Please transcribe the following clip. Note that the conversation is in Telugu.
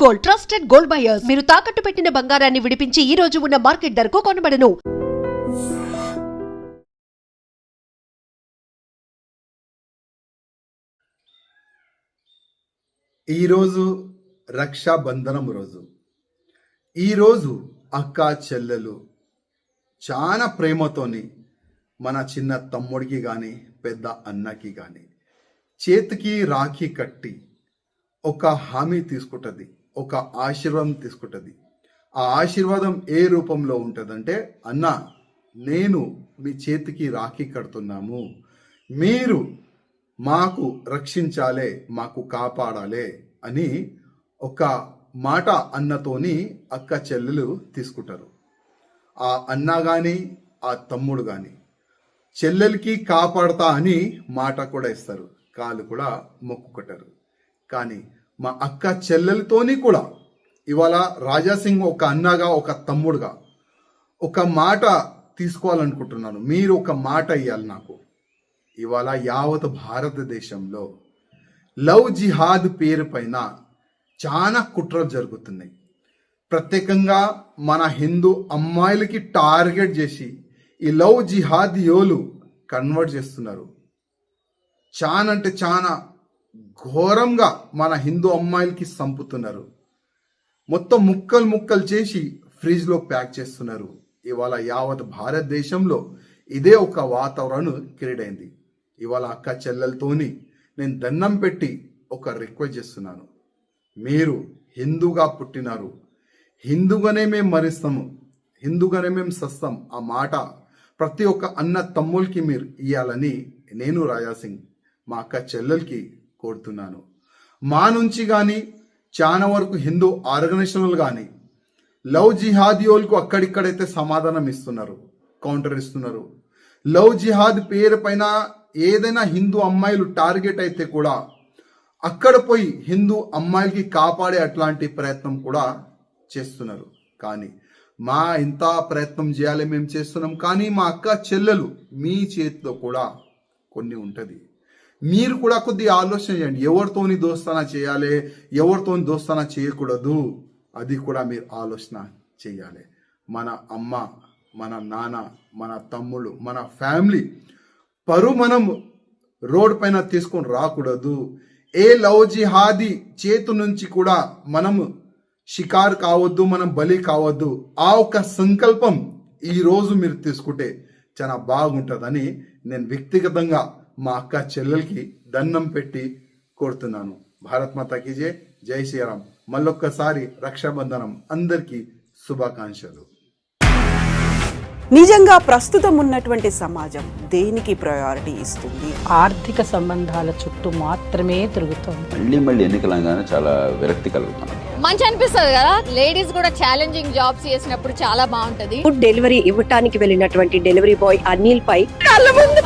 Gold, trusted gold buyers. మీరు తాకట్టు పెట్టిన బంగారాన్ని విడిపించి ఈ రోజు ఉన్న మార్కెట్ ధరకు కొనబడను. ఈరోజు రక్షాబంధనం రోజు. ఈరోజు అక్క చెల్లెలు చాలా ప్రేమతోని మన చిన్న తమ్ముడికి కానీ పెద్ద అన్నకి కానీ చేతికి రాఖీ కట్టి ఒక హామీ తీసుకుంటుంది, ఒక ఆశీర్వాదం తీసుకుంటుంది. ఆ ఆశీర్వాదం ఏ రూపంలో ఉంటుందంటే, అన్న నేను మీ చేతికి రాఖీ కడుతున్నాము, మీరు మాకు రక్షించాలే, మాకు కాపాడాలే అని ఒక మాట అన్నతోని అక్క చెల్లెలు తీసుకుంటారు. ఆ అన్న కానీ ఆ తమ్ముడు కానీ చెల్లెలకి కాపాడతా అని మాట కూడా ఇస్తారు, కాళ్ళు కూడా మొక్కుకుంటారు. కానీ మా అక్క చెల్లెలతోని కూడా ఇవాళ రాజాసింగ్ ఒక అన్నగా ఒక తమ్ముడుగా ఒక మాట తీసుకోవాలనుకుంటున్నాను. మీరు ఒక మాట ఇవ్వాలి నాకు. ఇవాళ యావత్ భారతదేశంలో లవ్ జిహాద్ పేరు పైన చాలా కుట్రలు జరుగుతున్నాయి. ప్రత్యేకంగా మన హిందూ అమ్మాయిలకి టార్గెట్ చేసి ఈ లవ్ జిహాద్ యోలు కన్వర్ట్ చేస్తున్నారు. చాలా అంటే చాలా ఘోరంగా మన హిందూ అమ్మాయిలకి చంపుతున్నారు. మొత్తం ముక్కలు ముక్కలు చేసి ఫ్రిడ్జ్లో ప్యాక్ చేస్తున్నారు. ఇవాళ యావత్ భారతదేశంలో ఇదే ఒక వాతావరణం క్రియేట్ అయింది. ఇవాళ అక్క చెల్లెలతోని నేను దండం పెట్టి ఒక రిక్వెస్ట్ చేస్తున్నాను. మీరు హిందూగా పుట్టినారు, హిందూగానే మేము మరిస్తాము, హిందూగానే మేము సస్తాం. ఆ మాట ప్రతి ఒక్క అన్న తమ్ములకి మీరు ఇవ్వాలని నేను రాజాసింగ్ మా అక్క చెల్లెలకి కోరుతున్నాను. మా నుంచి కానీ చాలా వరకు హిందూ ఆర్గనైజేషన్లు కానీ లవ్ జిహాదీయోలకు అక్కడిక్కడైతే సమాధానం ఇస్తున్నారు, కౌంటర్ ఇస్తున్నారు. లవ్ జిహాద్ పేరు పైన ఏదైనా హిందూ అమ్మాయిలు టార్గెట్ అయితే కూడా అక్కడ పోయి హిందూ అమ్మాయిలకి కాపాడే అట్లాంటి ప్రయత్నం కూడా చేస్తున్నారు. కానీ మా ఇంత ప్రయత్నం చేయాలి మేము చేస్తున్నాం. కానీ మా అక్క చెల్లెలు మీ చేతిలో కూడా కొన్ని ఉంటుంది. మీరు కూడా కొద్దిగా ఆలోచన చేయండి. ఎవరితోని దోస్తానా చేయాలి, ఎవరితోని దోస్తానా చేయకూడదు, అది కూడా మీరు ఆలోచన చేయాలి. మన అమ్మ, మన నాన్న, మన తమ్ముడు, మన ఫ్యామిలీ పరు మనం రోడ్ పైన తీసుకొని రాకూడదు. ఏ లవ్ జిహాదీ చేతు నుంచి కూడా మనం షికారు కావద్దు, మనం బలి కావద్దు. ఆ ఒక సంకల్పం ఈరోజు మీరు తీసుకుంటే చాలా బాగుంటుందని నేను వ్యక్తిగతంగా మా అక్క చెల్లెలకి దండం పెట్టి కోరుతున్నాను. భారత్ మాతాకి జై, జై శ్రీరామ్. మళ్ళొక్కసారి రక్షాబంధనం అందరికీ శుభాకాంక్షలు. నిజంగా ప్రస్తుతం ఉన్నటువంటి సమాజం దేనికి ప్రయారిటీ ఇస్తుంది? ఆర్థిక సంబంధాల చుట్టూ మాత్రమే తిరుగుతుంది. మళ్ళీ ఎన్నికలంగానే చాలా విరక్తి కలుగుతాను. మంచి అనిపిస్తుంది కదా, లేడీస్ కూడా ఛాలెంజింగ్ జాబ్స్ చేసినప్పుడు చాలా బాగుంటది. ఫుడ్ డెలివరీ ఇవ్వటానికి వెళ్ళినటువంటి డెలివరీ బాయ్ అనిల్ పై కళ్ళ ముందు